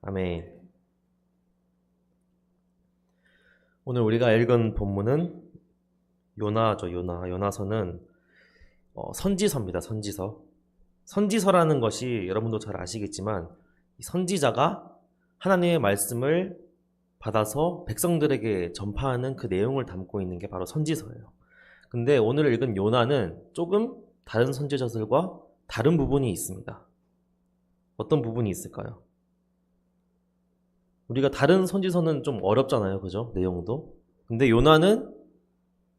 아멘. 오늘 우리가 읽은 본문은 요나죠. 요나서는 선지서입니다. 선지서. 선지서라는 것이 여러분도 잘 아시겠지만 이 선지자가 하나님의 말씀을 받아서 백성들에게 전파하는 그 내용을 담고 있는 게 바로 선지서예요. 근데 오늘 읽은 요나는 조금 다른 선지자들과 다른 부분이 있습니다. 어떤 부분이 있을까요? 우리가 다른 선지서는 좀 어렵잖아요. 그죠? 내용도. 근데 요나는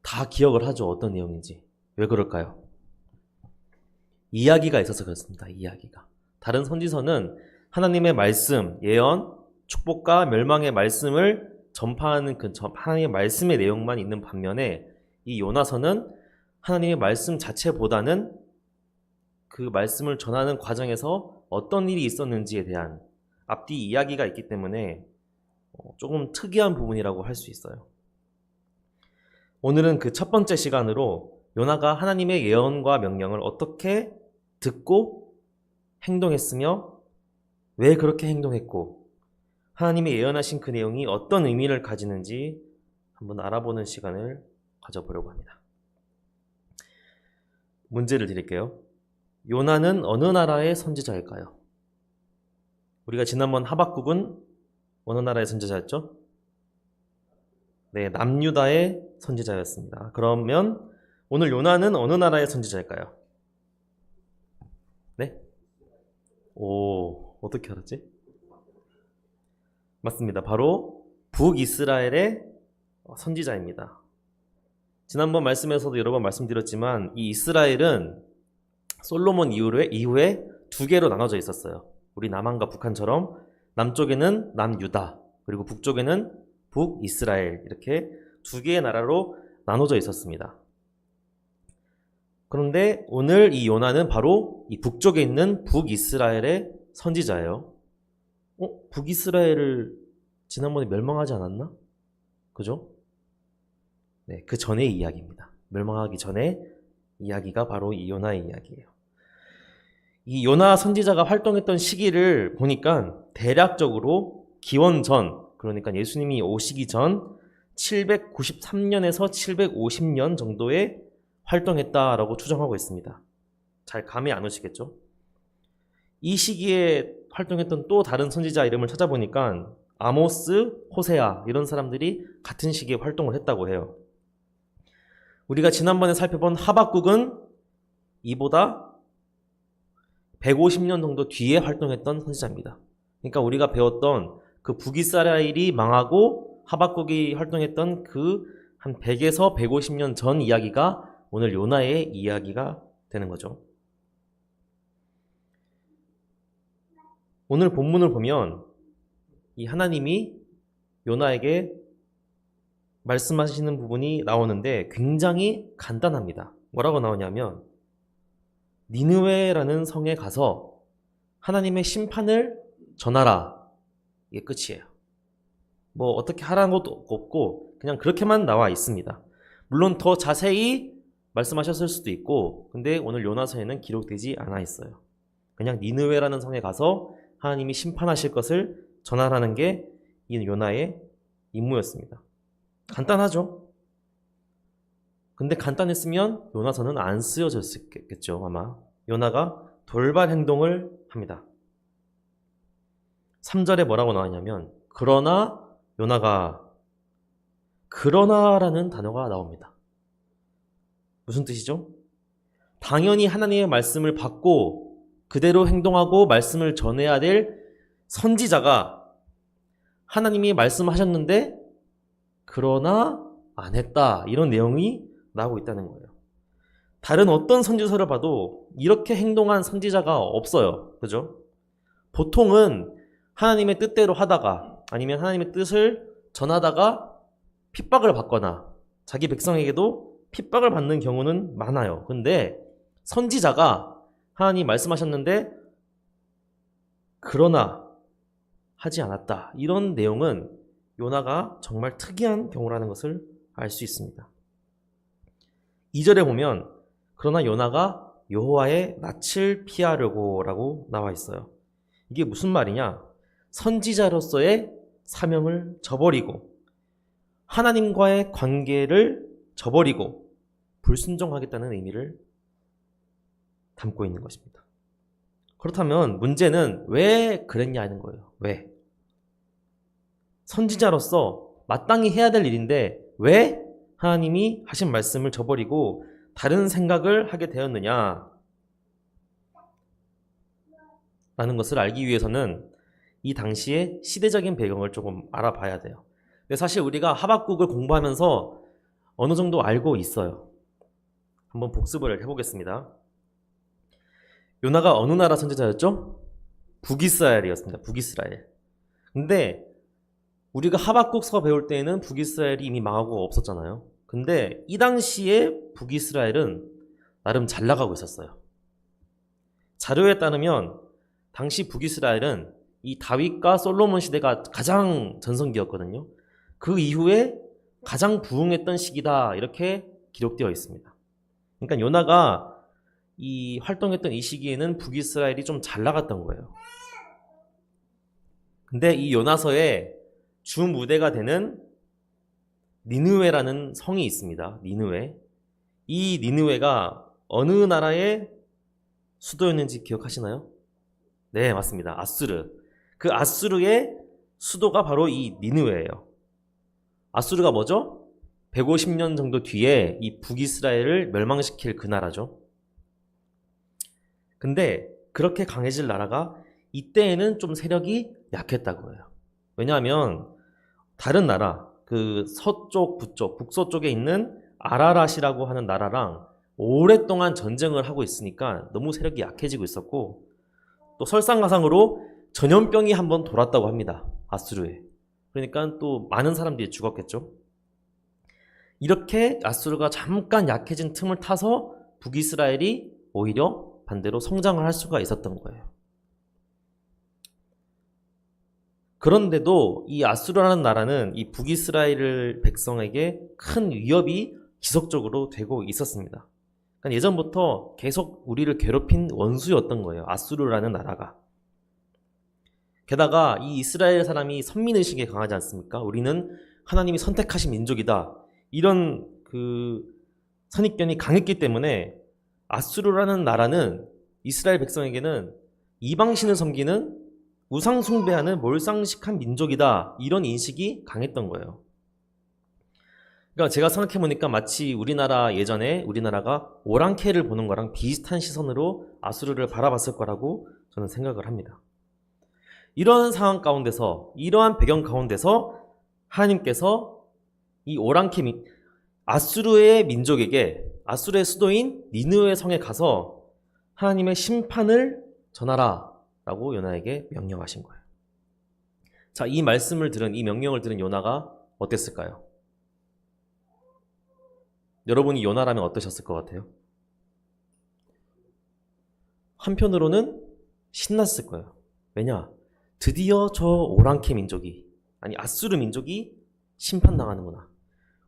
다 기억을 하죠. 어떤 내용인지. 왜 그럴까요? 이야기가 있어서 그렇습니다. 이야기가. 다른 선지서는 하나님의 말씀, 예언, 축복과 멸망의 말씀을 전파하는 그 하나님의 말씀의 내용만 있는 반면에 이 요나서는 하나님의 말씀 자체보다는 그 말씀을 전하는 과정에서 어떤 일이 있었는지에 대한 앞뒤 이야기가 있기 때문에 조금 특이한 부분이라고 할 수 있어요. 오늘은 그 첫 번째 시간으로 요나가 하나님의 예언과 명령을 어떻게 듣고 행동했으며 왜 그렇게 행동했고 하나님의 예언하신 그 내용이 어떤 의미를 가지는지 한번 알아보는 시간을 가져보려고 합니다. 문제를 드릴게요. 요나는 어느 나라의 선지자일까요? 우리가 지난번 하박국은 어느 나라의 선지자였죠? 네, 남유다의 선지자였습니다. 그러면 오늘 요나는 어느 나라의 선지자일까요? 네? 오, 어떻게 알았지? 맞습니다. 바로 북이스라엘의 선지자입니다. 지난번 말씀에서도 여러 번 말씀드렸지만 이 이스라엘은 솔로몬 이후에 두 개로 나눠져 있었어요. 우리 남한과 북한처럼 남쪽에는 남유다, 그리고 북쪽에는 북이스라엘, 이렇게 두 개의 나라로 나눠져 있었습니다. 그런데 오늘 이 요나는 바로 이 북쪽에 있는 북이스라엘의 선지자예요. 북이스라엘을 지난번에 멸망하지 않았나? 그죠? 네, 그 전의 이야기입니다. 멸망하기 전에 이야기가 바로 이 요나의 이야기예요. 이 요나 선지자가 활동했던 시기를 보니까 대략적으로 기원 전, 그러니까 예수님이 오시기 전 793년에서 750년 정도에 활동했다라고 추정하고 있습니다. 잘 감이 안 오시겠죠? 이 시기에 활동했던 또 다른 선지자 이름을 찾아보니까 아모스, 호세아 이런 사람들이 같은 시기에 활동을 했다고 해요. 우리가 지난번에 살펴본 하박국은 이보다 150년 정도 뒤에 활동했던 선지자입니다. 그러니까 우리가 배웠던 그 북이스라엘이 망하고 하박국이 활동했던 그 한 100에서 150년 전 이야기가 오늘 요나의 이야기가 되는 거죠. 오늘 본문을 보면 이 하나님이 요나에게 말씀하시는 부분이 나오는데 굉장히 간단합니다. 뭐라고 나오냐면 니느웨라는 성에 가서 하나님의 심판을 전하라. 이게 끝이에요. 뭐 어떻게 하라는 것도 없고 그냥 그렇게만 나와 있습니다. 물론 더 자세히 말씀하셨을 수도 있고 근데 오늘 요나서에는 기록되지 않아 있어요. 그냥 니느웨라는 성에 가서 하나님이 심판하실 것을 전하라는 게 이 요나의 임무였습니다. 간단하죠? 근데 간단했으면 요나서는 안 쓰여졌겠죠, 아마. 요나가 돌발 행동을 합니다. 3절에 뭐라고 나왔냐면 그러나 그러나라는 단어가 나옵니다. 무슨 뜻이죠? 당연히 하나님의 말씀을 받고 그대로 행동하고 말씀을 전해야 될 선지자가 하나님이 말씀하셨는데 그러나 안 했다. 이런 내용이 나오고 있다는 거예요. 다른 어떤 선지서를 봐도 이렇게 행동한 선지자가 없어요. 그죠? 보통은 하나님의 뜻대로 하다가 아니면 하나님의 뜻을 전하다가 핍박을 받거나 자기 백성에게도 핍박을 받는 경우는 많아요. 근데 선지자가 하나님 말씀하셨는데 그러나 하지 않았다. 이런 내용은 요나가 정말 특이한 경우라는 것을 알 수 있습니다. 2절에 보면 그러나 요나가 여호와의 낯을 피하려고 라고 나와 있어요. 이게 무슨 말이냐? 선지자로서의 사명을 저버리고 하나님과의 관계를 저버리고 불순종하겠다는 의미를 담고 있는 것입니다. 그렇다면 문제는 왜 그랬냐는 거예요. 왜? 선지자로서 마땅히 해야 될 일인데 왜 하나님이 하신 말씀을 저버리고 다른 생각을 하게 되었느냐? 라는 것을 알기 위해서는 이 당시의 시대적인 배경을 조금 알아봐야 돼요. 근데 사실 우리가 하박국을 공부하면서 어느 정도 알고 있어요. 한번 복습을 해보겠습니다. 요나가 어느 나라 선지자였죠? 북이스라엘이었습니다. 북이스라엘. 근데 우리가 하박국서 배울 때에는 북이스라엘이 이미 망하고 없었잖아요. 근데 이 당시에 북이스라엘은 나름 잘 나가고 있었어요. 자료에 따르면 당시 북이스라엘은 이 다윗과 솔로몬 시대가 가장 전성기였거든요. 그 이후에 가장 부흥했던 시기다 이렇게 기록되어 있습니다. 그러니까 요나가 이 활동했던 이 시기에는 북이스라엘이 좀 잘 나갔던 거예요. 근데 이 요나서의 주 무대가 되는 니느웨라는 성이 있습니다. 니느웨. 이 니느웨가 어느 나라의 수도였는지 기억하시나요? 네, 맞습니다. 아수르. 그 아수르의 수도가 바로 이 니느웨예요. 아수르가 뭐죠? 150년 정도 뒤에 이 북이스라엘을 멸망시킬 그 나라죠. 근데 그렇게 강해질 나라가 이때에는 좀 세력이 약했다고 해요. 왜냐하면 다른 나라, 그 서쪽, 북서쪽에 있는 아라랏이라고 하는 나라랑 오랫동안 전쟁을 하고 있으니까 너무 세력이 약해지고 있었고, 또 설상가상으로 전염병이 한번 돌았다고 합니다. 아수르에. 그러니까 또 많은 사람들이 죽었겠죠. 이렇게 아수르가 잠깐 약해진 틈을 타서 북이스라엘이 오히려 반대로 성장을 할 수가 있었던 거예요. 그런데도 이 아수르라는 나라는 이 북이스라엘 백성에게 큰 위협이 지속적으로 되고 있었습니다. 그러니까 예전부터 계속 우리를 괴롭힌 원수였던 거예요. 아수르라는 나라가. 게다가 이 이스라엘 사람이 선민의식에 강하지 않습니까? 우리는 하나님이 선택하신 민족이다. 이런 그 선입견이 강했기 때문에 아수르라는 나라는 이스라엘 백성에게는 이방신을 섬기는 우상 숭배하는 몰상식한 민족이다. 이런 인식이 강했던 거예요. 그러니까 제가 생각해보니까 마치 우리나라 예전에 우리나라가 오랑캐를 보는 거랑 비슷한 시선으로 아수르를 바라봤을 거라고 저는 생각을 합니다. 이런 상황 가운데서, 이러한 배경 가운데서 하나님께서 이 오랑캐 아수르의 민족에게 아수르의 수도인 니느웨 성에 가서 하나님의 심판을 전하라 라고 요나에게 명령하신 거예요. 자, 이 말씀을 들은, 이 명령을 들은 요나가 어땠을까요? 여러분이 요나라면 어떠셨을 것 같아요? 한편으로는 신났을 거예요. 왜냐? 드디어 저 오랑캐 민족이, 아니 아수르 민족이 심판당하는구나.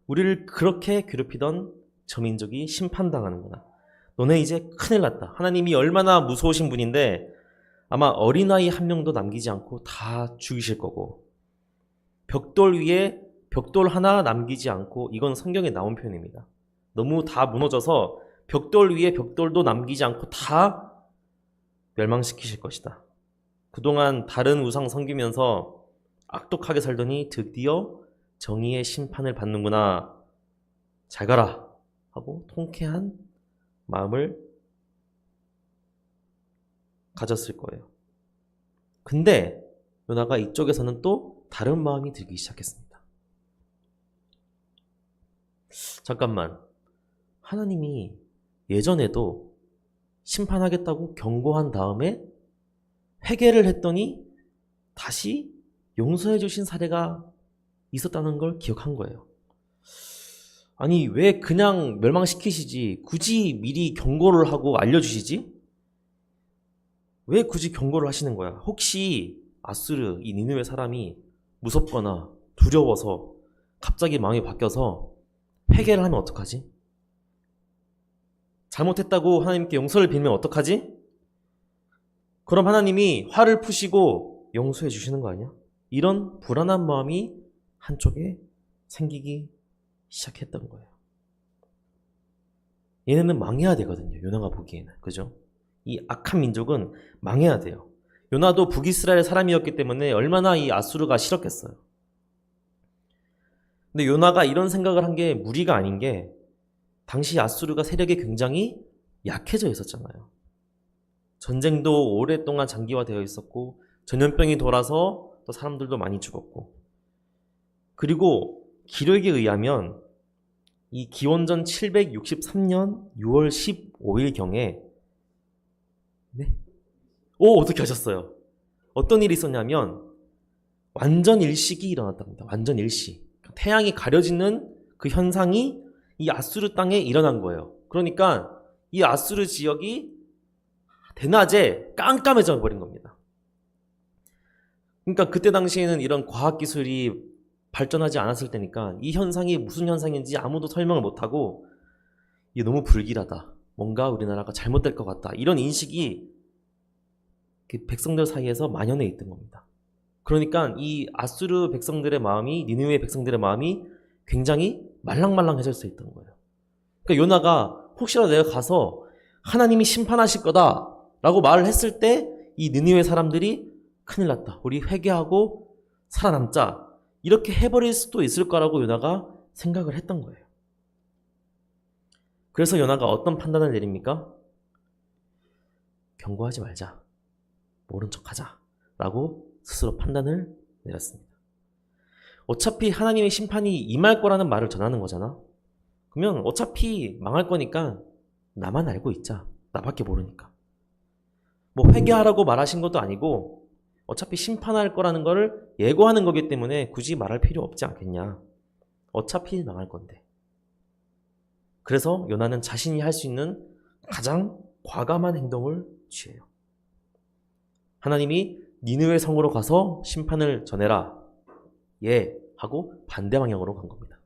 우리를 그렇게 괴롭히던 저 민족이 심판당하는구나. 너네 이제 큰일 났다. 하나님이 얼마나 무서우신 분인데 아마 어린아이 한 명도 남기지 않고 다 죽이실 거고, 벽돌 위에 벽돌 하나 남기지 않고, 이건 성경에 나온 표현입니다. 너무 다 무너져서 벽돌 위에 벽돌도 남기지 않고 다 멸망시키실 것이다. 그동안 다른 우상 섬기면서 악독하게 살더니 드디어 정의의 심판을 받는구나. 잘 가라 하고 통쾌한 마음을 가졌을 거예요. 근데 요나가 이쪽에서는 또 다른 마음이 들기 시작했습니다. 잠깐만, 하나님이 예전에도 심판하겠다고 경고한 다음에 회개를 했더니 다시 용서해 주신 사례가 있었다는 걸 기억한 거예요. 아니, 왜 그냥 멸망시키시지? 굳이 미리 경고를 하고 알려주시지? 왜 굳이 경고를 하시는 거야? 혹시 아수르, 이 니느웨 사람이 무섭거나 두려워서 갑자기 마음이 바뀌어서 회개를 하면 어떡하지? 잘못했다고 하나님께 용서를 빌면 어떡하지? 그럼 하나님이 화를 푸시고 용서해 주시는 거 아니야? 이런 불안한 마음이 한쪽에 생기기 시작했던 거예요. 얘네는 망해야 되거든요. 요나가 보기에는. 그죠? 이 악한 민족은 망해야 돼요. 요나도 북이스라엘 사람이었기 때문에 얼마나 이 아수르가 싫었겠어요. 근데 요나가 이런 생각을 한 게 무리가 아닌 게 당시 아수르가 세력이 굉장히 약해져 있었잖아요. 전쟁도 오랫동안 장기화되어 있었고 전염병이 돌아서 또 사람들도 많이 죽었고, 그리고 기록에 의하면 이 기원전 763년 6월 15일경에 네? 어떻게 하셨어요? 어떤 일이 있었냐면 완전 일식이 일어났답니다. 완전 일식. 태양이 가려지는 그 현상이 이 아수르 땅에 일어난 거예요. 그러니까 이 아수르 지역이 대낮에 깜깜해져 버린 겁니다. 그러니까 그때 당시에는 이런 과학기술이 발전하지 않았을 때니까 이 현상이 무슨 현상인지 아무도 설명을 못하고 이게 너무 불길하다. 뭔가 우리나라가 잘못될 것 같다. 이런 인식이 백성들 사이에서 만연해 있던 겁니다. 그러니까 이 아수르 백성들의 마음이, 니느웨 백성들의 마음이 굉장히 말랑말랑해질 수 있던 거예요. 그러니까 요나가 혹시라도 내가 가서 하나님이 심판하실 거다 라고 말을 했을 때 이 니느웨 사람들이 큰일 났다. 우리 회개하고 살아남자. 이렇게 해버릴 수도 있을 거라고 요나가 생각을 했던 거예요. 그래서 요나가 어떤 판단을 내립니까? 경고하지 말자. 모른 척하자. 라고 스스로 판단을 내렸습니다. 어차피 하나님의 심판이 임할 거라는 말을 전하는 거잖아. 그러면 어차피 망할 거니까 나만 알고 있자. 나밖에 모르니까. 뭐 회개하라고 말하신 것도 아니고 어차피 심판할 거라는 걸 예고하는 거기 때문에 굳이 말할 필요 없지 않겠냐. 어차피 망할 건데. 그래서 요나는 자신이 할 수 있는 가장 과감한 행동을 취해요. 하나님이 니느웨 성으로 가서 심판을 전해라. 예 하고 반대 방향으로 간 겁니다.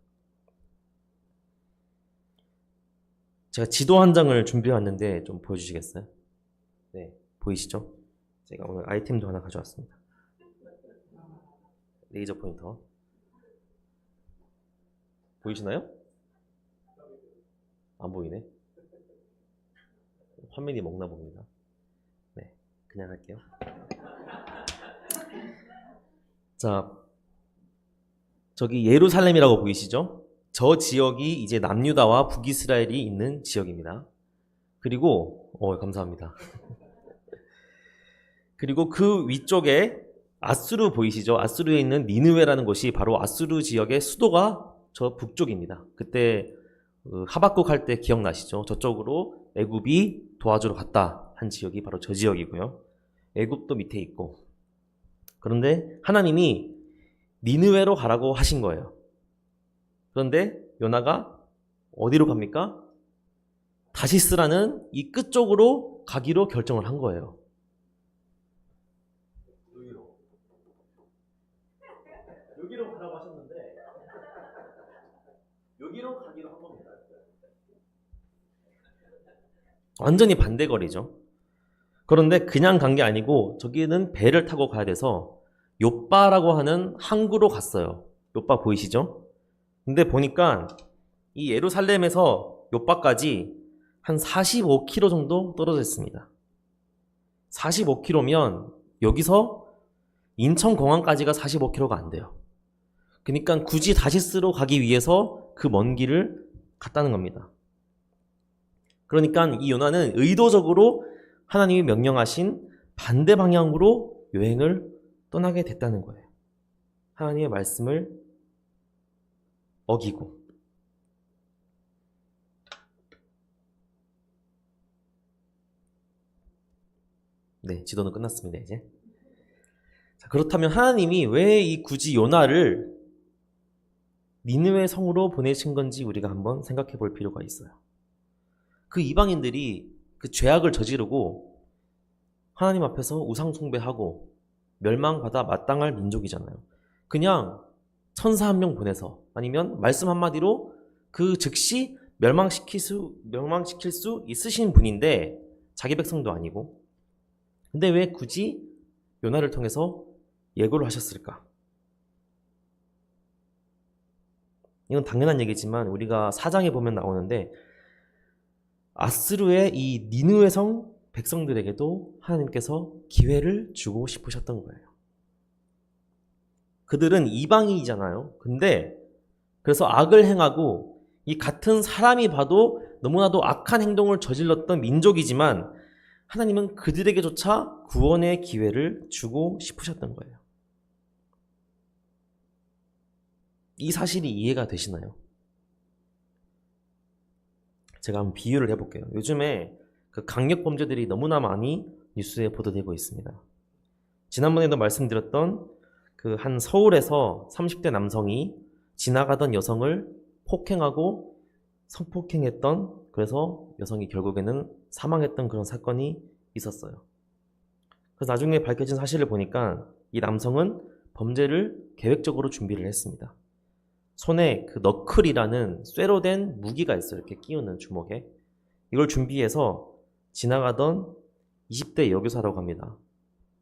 제가 지도 한 장을 준비해 왔는데 좀 보여주시겠어요? 네, 보이시죠? 제가 오늘 아이템도 하나 가져왔습니다. 레이저 포인터. 보이시나요? 안 보이네. 화면이 먹나 봅니다. 네, 그냥 할게요. 자, 저기 예루살렘이라고 보이시죠? 저 지역이 이제 남유다와 북이스라엘이 있는 지역입니다. 그리고 감사합니다. 그리고 그 위쪽에 아수르 보이시죠? 아수르에 있는 니느웨라는 곳이 바로 아수르 지역의 수도가 저 북쪽입니다. 그때 하박국 할 때 기억나시죠? 저쪽으로 애굽이 도와주러 갔다 한 지역이 바로 저 지역이고요. 애굽도 밑에 있고. 그런데 하나님이 니느웨로 가라고 하신 거예요. 그런데 요나가 어디로 갑니까? 다시스라는 이 끝쪽으로 가기로 결정을 한 거예요. 여기로 가라고 하셨는데 여기로 가기로 한 겁니다. 완전히 반대 거리죠. 그런데 그냥 간 게 아니고 저기는 배를 타고 가야 돼서 욥바라고 하는 항구로 갔어요. 욥바 보이시죠? 근데 보니까 이 예루살렘에서 욥바까지 한 45km 정도 떨어져 있습니다. 45km면 여기서 인천공항까지가 45km가 안 돼요. 그러니까 굳이 다시스로 가기 위해서 그 먼 길을 갔다는 겁니다. 그러니까 이 요나는 의도적으로 하나님이 명령하신 반대 방향으로 여행을 떠나게 됐다는 거예요. 하나님의 말씀을 어기고. 네, 지도는 끝났습니다, 이제. 자, 그렇다면 하나님이 왜 이 굳이 요나를 니느웨 성으로 보내신 건지 우리가 한번 생각해 볼 필요가 있어요. 그 이방인들이 그 죄악을 저지르고 하나님 앞에서 우상 숭배하고 멸망받아 마땅할 민족이잖아요. 그냥 천사 한 명 보내서 아니면 말씀 한마디로 그 즉시 멸망시킬 수 있으신 분인데 자기 백성도 아니고, 근데 왜 굳이 요나를 통해서 예고를 하셨을까? 이건 당연한 얘기지만 우리가 4장에 보면 나오는데 아스루의 이 니느웨 성 백성들에게도 하나님께서 기회를 주고 싶으셨던 거예요. 그들은 이방인이잖아요. 근데 그래서 악을 행하고 이 같은 사람이 봐도 너무나도 악한 행동을 저질렀던 민족이지만 하나님은 그들에게조차 구원의 기회를 주고 싶으셨던 거예요. 이 사실이 이해가 되시나요? 제가 한번 비유를 해볼게요. 요즘에 그 강력 범죄들이 너무나 많이 뉴스에 보도되고 있습니다. 지난번에도 말씀드렸던 그 한 서울에서 30대 남성이 지나가던 여성을 폭행하고 성폭행했던, 그래서 여성이 결국에는 사망했던 그런 사건이 있었어요. 그래서 나중에 밝혀진 사실을 보니까 이 남성은 범죄를 계획적으로 준비를 했습니다. 손에 그 너클이라는 쇠로 된 무기가 있어요. 이렇게 끼우는 주먹에. 이걸 준비해서 지나가던 20대 여교사라고 합니다.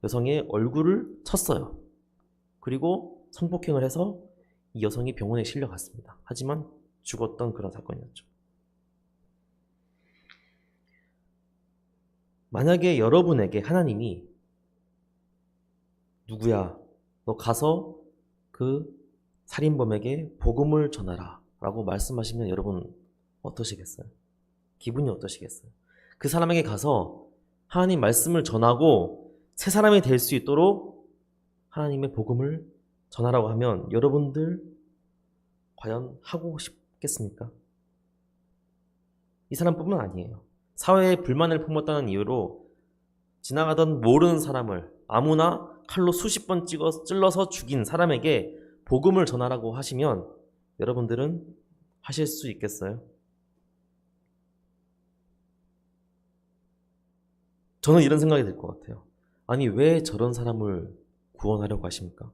여성의 얼굴을 쳤어요. 그리고 성폭행을 해서 이 여성이 병원에 실려갔습니다. 하지만 죽었던 그런 사건이었죠. 만약에 여러분에게 하나님이 누구야, 너 가서 그 살인범에게 복음을 전하라 라고 말씀하시면 여러분 어떠시겠어요? 기분이 어떠시겠어요? 그 사람에게 가서 하나님 말씀을 전하고 새 사람이 될 수 있도록 하나님의 복음을 전하라고 하면 여러분들 과연 하고 싶겠습니까? 이 사람뿐만 아니에요. 사회에 불만을 품었다는 이유로 지나가던 모르는 사람을 아무나 칼로 수십 번 찔러서 죽인 사람에게 복음을 전하라고 하시면 여러분들은 하실 수 있겠어요? 저는 이런 생각이 들 것 같아요. 아니, 왜 저런 사람을 구원하려고 하십니까?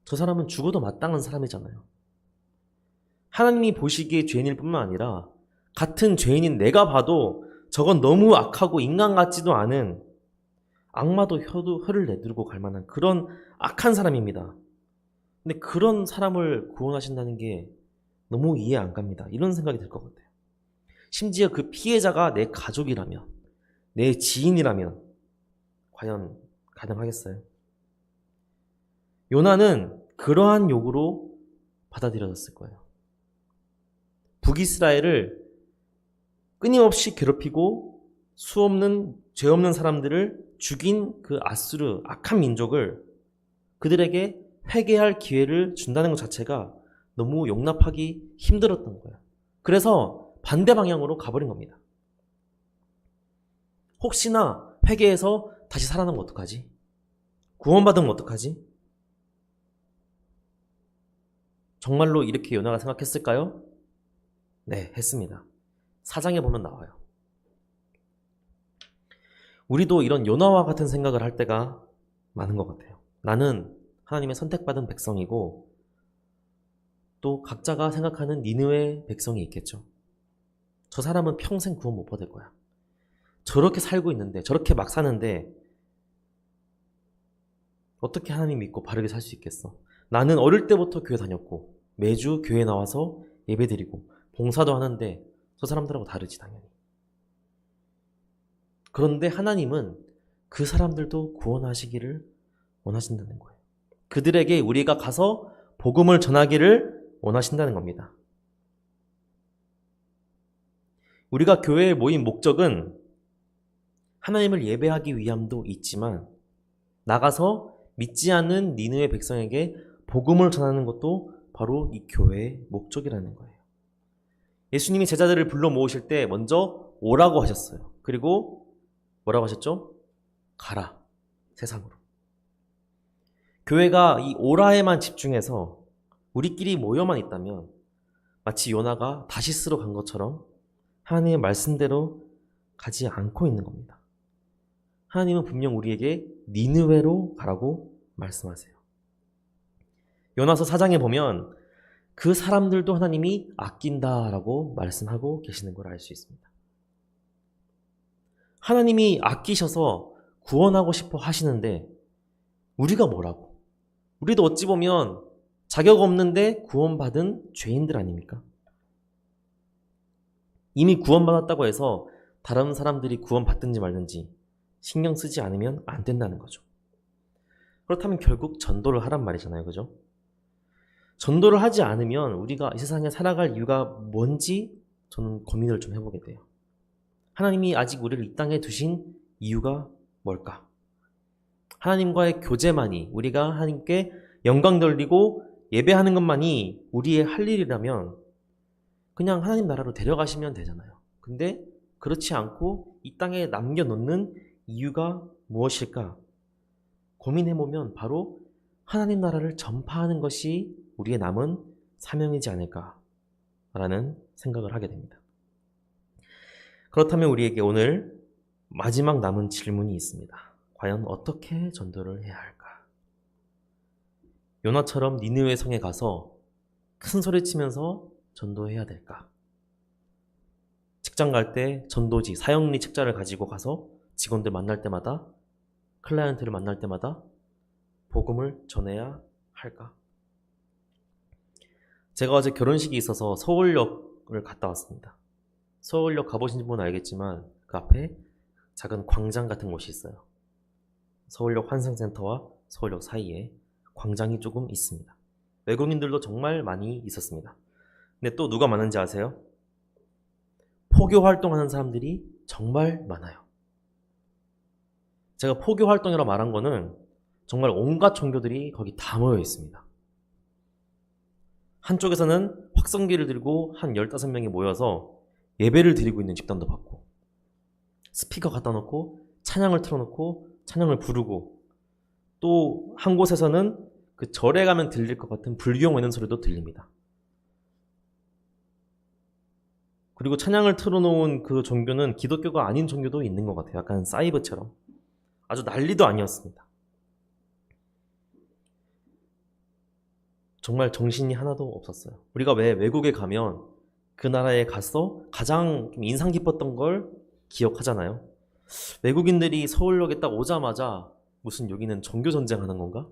저 사람은 죽어도 마땅한 사람이잖아요. 하나님이 보시기에 죄인일 뿐만 아니라 같은 죄인인 내가 봐도 저건 너무 악하고 인간 같지도 않은, 악마도 혀를 내두르고 갈 만한 그런 악한 사람입니다. 근데 그런 사람을 구원하신다는 게 너무 이해 안 갑니다. 이런 생각이 들 것 같아요. 심지어 그 피해자가 내 가족이라면, 내 지인이라면 과연 가능하겠어요? 요나는 그러한 요구로 받아들여졌을 거예요. 북이스라엘을 끊임없이 괴롭히고 수없는 죄 없는 사람들을 죽인 그 아수르 악한 민족을 그들에게 회개할 기회를 준다는 것 자체가 너무 용납하기 힘들었던 거예요. 그래서 반대 방향으로 가버린 겁니다. 혹시나 회개해서 다시 살아나면 어떡하지? 구원받으면 어떡하지? 정말로 이렇게 요나가 생각했을까요? 네, 했습니다. 4장에 보면 나와요. 우리도 이런 요나와 같은 생각을 할 때가 많은 것 같아요. 나는 하나님의 선택받은 백성이고 또 각자가 생각하는 니느웨 백성이 있겠죠. 저 사람은 평생 구원 못 받을 거야. 저렇게 살고 있는데, 저렇게 막 사는데 어떻게 하나님 믿고 바르게 살 수 있겠어? 나는 어릴 때부터 교회 다녔고 매주 교회 나와서 예배드리고 봉사도 하는데 저 사람들하고 다르지 당연히. 그런데 하나님은 그 사람들도 구원하시기를 원하신다는 거예요. 그들에게 우리가 가서 복음을 전하기를 원하신다는 겁니다. 우리가 교회에 모인 목적은 하나님을 예배하기 위함도 있지만 나가서 믿지 않는 니느웨 백성에게 복음을 전하는 것도 바로 이 교회의 목적이라는 거예요. 예수님이 제자들을 불러 모으실 때 먼저 오라고 하셨어요. 그리고 뭐라고 하셨죠? 가라, 세상으로. 교회가 이 오라에만 집중해서 우리끼리 모여만 있다면 마치 요나가 다시스로 간 것처럼 하나님의 말씀대로 가지 않고 있는 겁니다. 하나님은 분명 우리에게 니느웨로 가라고 말씀하세요. 요나서 4장에 보면 그 사람들도 하나님이 아낀다라고 말씀하고 계시는 걸 알 수 있습니다. 하나님이 아끼셔서 구원하고 싶어 하시는데 우리가 뭐라고? 우리도 어찌 보면 자격 없는데 구원받은 죄인들 아닙니까? 이미 구원받았다고 해서 다른 사람들이 구원받든지 말든지 신경 쓰지 않으면 안 된다는 거죠. 그렇다면 결국 전도를 하란 말이잖아요. 그죠? 전도를 하지 않으면 우리가 이 세상에 살아갈 이유가 뭔지 저는 고민을 좀 해보게 돼요. 하나님이 아직 우리를 이 땅에 두신 이유가 뭘까? 하나님과의 교제만이, 우리가 하나님께 영광 돌리고 예배하는 것만이 우리의 할 일이라면 그냥 하나님 나라로 데려가시면 되잖아요. 근데 그렇지 않고 이 땅에 남겨놓는 이유가 무엇일까? 고민해보면 바로 하나님 나라를 전파하는 것이 우리의 남은 사명이지 않을까라는 생각을 하게 됩니다. 그렇다면 우리에게 오늘 마지막 남은 질문이 있습니다. 과연 어떻게 전도를 해야 할까? 요나처럼 니느웨 성에 가서 큰 소리 치면서 전도해야 될까? 직장 갈 때 전도지, 사형리 책자를 가지고 가서 직원들 만날 때마다, 클라이언트를 만날 때마다 복음을 전해야 할까? 제가 어제 결혼식이 있어서 서울역을 갔다 왔습니다. 서울역 가보신 분은 알겠지만 그 앞에 작은 광장 같은 곳이 있어요. 서울역 환승센터와 서울역 사이에 광장이 조금 있습니다. 외국인들도 정말 많이 있었습니다. 근데 또 누가 많은지 아세요? 포교 활동하는 사람들이 정말 많아요. 제가 포교 활동이라고 말한 거는 정말 온갖 종교들이 거기 다 모여 있습니다. 한쪽에서는 확성기를 들고 한 15명이 모여서 예배를 드리고 있는 집단도 봤고, 스피커 갖다 놓고 찬양을 틀어놓고 찬양을 부르고, 또 한 곳에서는 그 절에 가면 들릴 것 같은 불경 외는 소리도 들립니다. 그리고 찬양을 틀어놓은 그 종교는 기독교가 아닌 종교도 있는 것 같아요. 약간 사이버처럼. 아주 난리도 아니었습니다. 정말 정신이 하나도 없었어요. 우리가 왜 외국에 가면 그 나라에 가서 가장 인상 깊었던 걸 기억하잖아요. 외국인들이 서울역에 딱 오자마자 무슨 여기는 종교전쟁 하는 건가?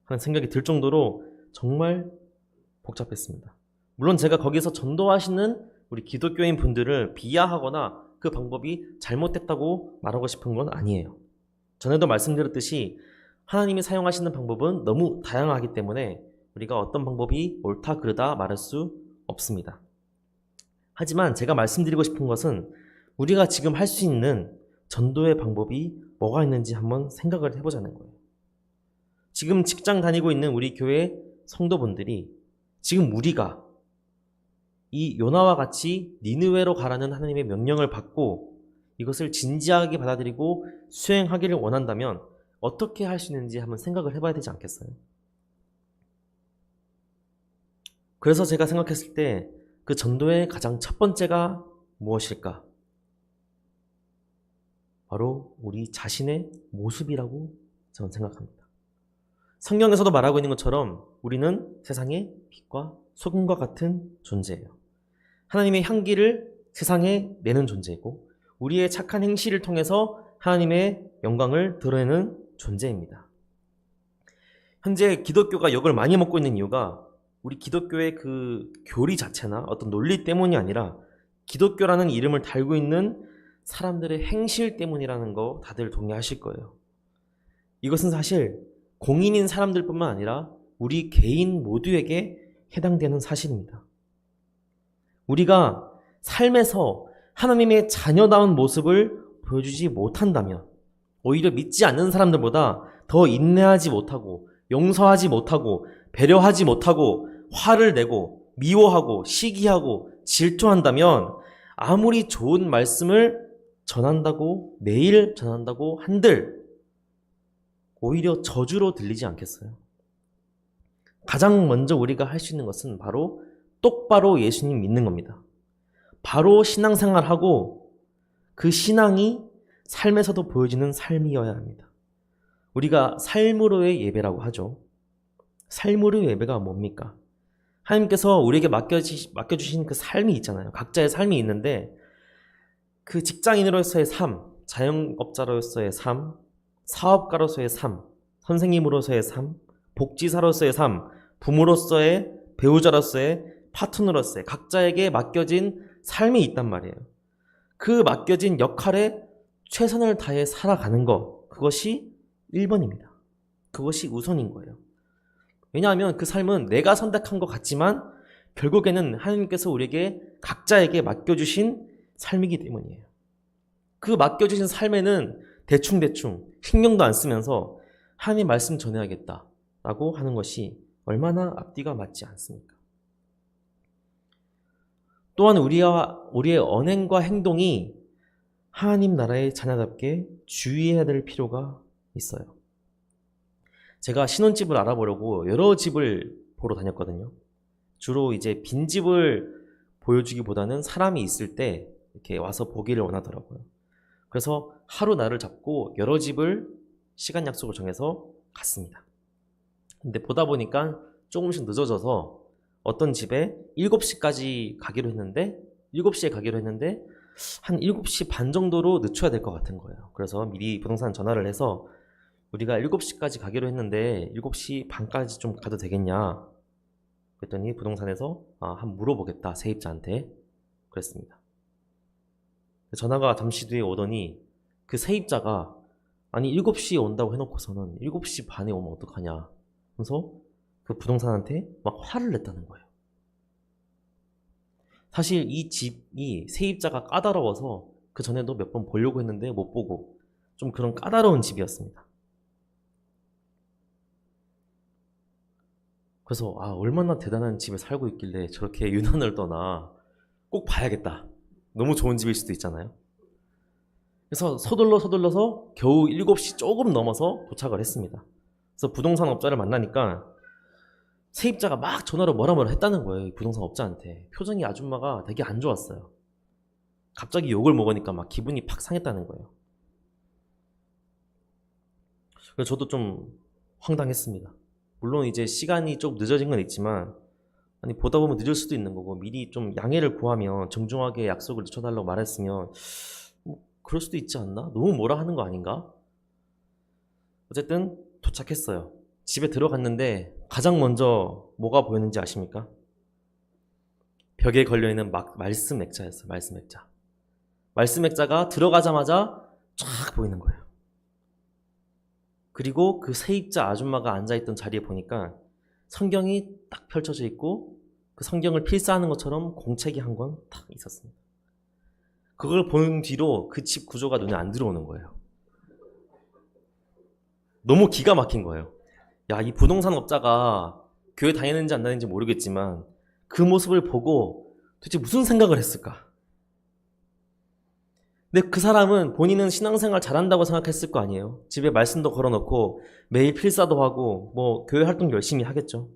하는 생각이 들 정도로 정말 복잡했습니다. 물론 제가 거기서 전도하시는 우리 기독교인 분들을 비하하거나 그 방법이 잘못됐다고 말하고 싶은 건 아니에요. 전에도 말씀드렸듯이 하나님이 사용하시는 방법은 너무 다양하기 때문에 우리가 어떤 방법이 옳다 그르다 말할 수 없습니다. 하지만 제가 말씀드리고 싶은 것은 우리가 지금 할 수 있는 전도의 방법이 뭐가 있는지 한번 생각을 해보자는 거예요. 지금 직장 다니고 있는 우리 교회 성도분들이 지금 우리가 이 요나와 같이 니느웨로 가라는 하나님의 명령을 받고 이것을 진지하게 받아들이고 수행하기를 원한다면 어떻게 할 수 있는지 한번 생각을 해봐야 되지 않겠어요? 그래서 제가 생각했을 때 그 전도의 가장 첫 번째가 무엇일까? 바로 우리 자신의 모습이라고 저는 생각합니다. 성경에서도 말하고 있는 것처럼 우리는 세상의 빛과 소금과 같은 존재예요. 하나님의 향기를 세상에 내는 존재이고 우리의 착한 행실을 통해서 하나님의 영광을 드러내는 존재입니다. 현재 기독교가 욕을 많이 먹고 있는 이유가 우리 기독교의 그 교리 자체나 어떤 논리 때문이 아니라 기독교라는 이름을 달고 있는 사람들의 행실 때문이라는 거 다들 동의하실 거예요. 이것은 사실 공인인 사람들뿐만 아니라 우리 개인 모두에게 해당되는 사실입니다. 우리가 삶에서 하나님의 자녀다운 모습을 보여주지 못한다면 오히려 믿지 않는 사람들보다 더 인내하지 못하고 용서하지 못하고 배려하지 못하고 화를 내고 미워하고 시기하고 질투한다면 아무리 좋은 말씀을 전한다고 매일 전한다고 한들 오히려 저주로 들리지 않겠어요? 가장 먼저 우리가 할 수 있는 것은 바로 똑바로 예수님 믿는 겁니다. 바로 신앙생활하고 그 신앙이 삶에서도 보여지는 삶이어야 합니다. 우리가 삶으로의 예배라고 하죠. 삶으로의 예배가 뭡니까? 하나님께서 우리에게 맡겨주신 그 삶이 있잖아요. 각자의 삶이 있는데 그 직장인으로서의 삶, 자영업자로서의 삶, 사업가로서의 삶, 선생님으로서의 삶, 복지사로서의 삶, 부모로서의, 배우자로서의, 파트너로서의 각자에게 맡겨진 삶이 있단 말이에요. 그 맡겨진 역할에 최선을 다해 살아가는 것, 그것이 1번입니다. 그것이 우선인 거예요. 왜냐하면 그 삶은 내가 선택한 것 같지만 결국에는 하나님께서 우리에게 각자에게 맡겨주신 삶이기 때문이에요. 그 맡겨주신 삶에는 대충대충 신경도 안 쓰면서 하나님 말씀 전해야겠다라고 하는 것이 얼마나 앞뒤가 맞지 않습니까? 또한 우리의 언행과 행동이 하나님 나라의 자녀답게 주의해야 될 필요가 있어요. 제가 신혼집을 알아보려고 여러 집을 보러 다녔거든요. 주로 이제 빈집을 보여주기보다는 사람이 있을 때 이렇게 와서 보기를 원하더라고요. 그래서 하루 날을 잡고 여러 집을 시간 약속을 정해서 갔습니다. 근데 보다 보니까 조금씩 늦어져서 어떤 집에 7시까지 가기로 했는데 7시에 가기로 했는데 한 7시 반 정도로 늦춰야 될 것 같은 거예요. 그래서 미리 부동산 전화를 해서 우리가 7시까지 가기로 했는데 7시 반까지 좀 가도 되겠냐? 그랬더니 부동산에서 한번 물어보겠다, 세입자한테. 그랬습니다. 전화가 잠시 뒤에 오더니 그 세입자가 아니 7시에 온다고 해놓고서는 7시 반에 오면 어떡하냐 하면서 그 부동산한테 막 화를 냈다는 거예요. 사실 이 집이 세입자가 까다로워서 그 전에도 몇 번 보려고 했는데 못 보고 좀 그런 까다로운 집이었습니다. 그래서 얼마나 대단한 집에 살고 있길래 저렇게 유난을 떠나 꼭 봐야겠다. 너무 좋은 집일 수도 있잖아요. 그래서 서둘러서 겨우 7시 조금 넘어서 도착을 했습니다. 그래서 부동산 업자를 만나니까 세입자가 막 전화로 뭐라 했다는 거예요. 이 부동산 업자한테. 표정이 아줌마가 되게 안 좋았어요. 갑자기 욕을 먹으니까 막 기분이 팍 상했다는 거예요. 그래서 저도 좀 황당했습니다. 물론 이제 시간이 좀 늦어진 건 있지만 아니 보다 보면 늦을 수도 있는 거고 미리 좀 양해를 구하면 정중하게 약속을 늦춰달라고 말했으면 뭐 그럴 수도 있지 않나? 너무 뭐라 하는 거 아닌가? 어쨌든 도착했어요. 집에 들어갔는데 가장 먼저 뭐가 보였는지 아십니까? 벽에 걸려있는 말씀 액자였어요. 말씀 액자. 말씀 액자가 들어가자마자 쫙 보이는 거예요. 그리고 그 세입자 아줌마가 앉아있던 자리에 보니까 성경이 딱 펼쳐져 있고 그 성경을 필사하는 것처럼 공책이 한 권 딱 있었습니다. 그걸 본 뒤로 그 집 구조가 눈에 안 들어오는 거예요. 너무 기가 막힌 거예요. 야, 이 부동산 업자가 교회 다니는지 안 다니는지 모르겠지만 그 모습을 보고 도대체 무슨 생각을 했을까? 근데 그 사람은 본인은 신앙생활 잘한다고 생각했을 거 아니에요. 집에 말씀도 걸어놓고 매일 필사도 하고 뭐 교회 활동 열심히 하겠죠.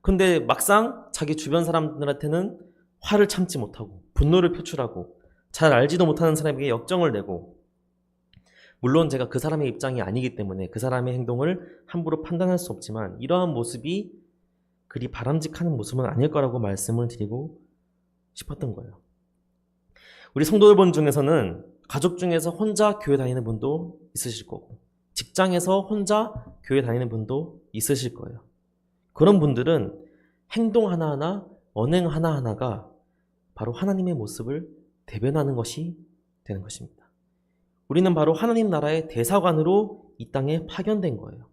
근데 막상 자기 주변 사람들한테는 화를 참지 못하고 분노를 표출하고 잘 알지도 못하는 사람에게 역정을 내고, 물론 제가 그 사람의 입장이 아니기 때문에 그 사람의 행동을 함부로 판단할 수 없지만 이러한 모습이 그리 바람직한 모습은 아닐 거라고 말씀을 드리고 싶었던 거예요. 우리 성도 여러분 중에서는 가족 중에서 혼자 교회 다니는 분도 있으실 거고 직장에서 혼자 교회 다니는 분도 있으실 거예요. 그런 분들은 행동 하나하나, 언행 하나하나가 바로 하나님의 모습을 대변하는 것이 되는 것입니다. 우리는 바로 하나님 나라의 대사관으로 이 땅에 파견된 거예요.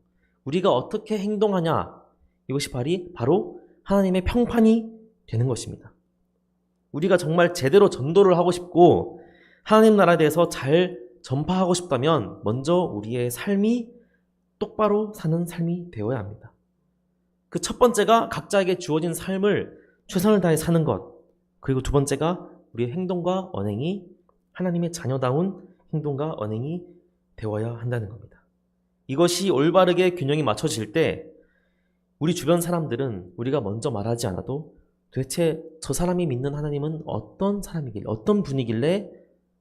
우리가 어떻게 행동하냐, 이것이 바로 하나님의 평판이 되는 것입니다. 우리가 정말 제대로 전도를 하고 싶고 하나님 나라에 대해서 잘 전파하고 싶다면 먼저 우리의 삶이 똑바로 사는 삶이 되어야 합니다. 그 첫 번째가 각자에게 주어진 삶을 최선을 다해 사는 것, 그리고 두 번째가 우리의 행동과 언행이 하나님의 자녀다운 행동과 언행이 되어야 한다는 겁니다. 이것이 올바르게 균형이 맞춰질 때 우리 주변 사람들은 우리가 먼저 말하지 않아도 도대체 저 사람이 믿는 하나님은 어떤 사람이길래, 어떤 분이길래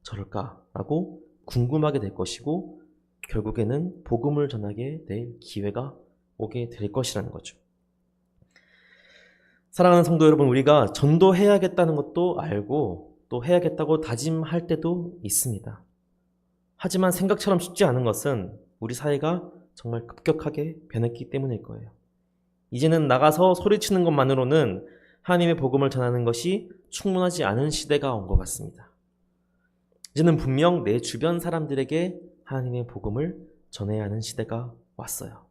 저럴까라고 궁금하게 될 것이고 결국에는 복음을 전하게 될 기회가 오게 될 것이라는 거죠. 사랑하는 성도 여러분, 우리가 전도해야겠다는 것도 알고 또 해야겠다고 다짐할 때도 있습니다. 하지만 생각처럼 쉽지 않은 것은 우리 사회가 정말 급격하게 변했기 때문일 거예요. 이제는 나가서 소리치는 것만으로는 하나님의 복음을 전하는 것이 충분하지 않은 시대가 온 것 같습니다. 이제는 분명 내 주변 사람들에게 하나님의 복음을 전해야 하는 시대가 왔어요.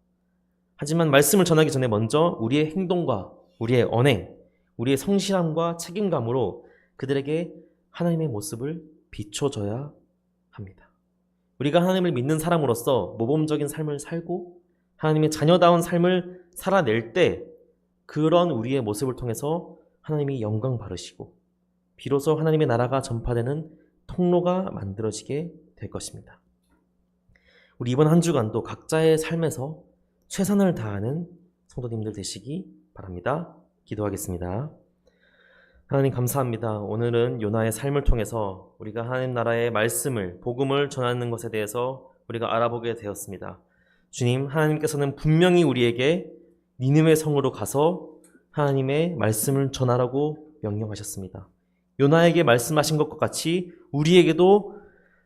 하지만 말씀을 전하기 전에 먼저 우리의 행동과 우리의 언행, 우리의 성실함과 책임감으로 그들에게 하나님의 모습을 비춰줘야 합니다. 우리가 하나님을 믿는 사람으로서 모범적인 삶을 살고 하나님의 자녀다운 삶을 살아낼 때 그런 우리의 모습을 통해서 하나님이 영광 받으시고 비로소 하나님의 나라가 전파되는 통로가 만들어지게 될 것입니다. 우리 이번 한 주간도 각자의 삶에서 최선을 다하는 성도님들 되시기 바랍니다. 기도하겠습니다. 하나님 감사합니다. 오늘은 요나의 삶을 통해서 우리가 하나님 나라의 말씀을, 복음을 전하는 것에 대해서 우리가 알아보게 되었습니다. 주님, 하나님께서는 분명히 우리에게 니느웨 성으로 가서 하나님의 말씀을 전하라고 명령하셨습니다. 요나에게 말씀하신 것과 같이 우리에게도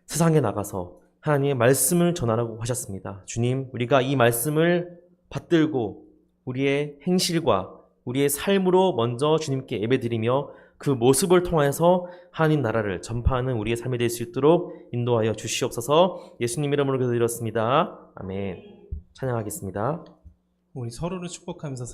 세상에 나가서 하나님의 말씀을 전하라고 하셨습니다. 주님, 우리가 이 말씀을 받들고 우리의 행실과 우리의 삶으로 먼저 주님께 예배드리며 그 모습을 통해서 하나님 나라를 전파하는 우리의 삶이 될 수 있도록 인도하여 주시옵소서. 예수님 이름으로 기도드렸습니다. 아멘. 찬양하겠습니다. 우리 서로를 축복하면서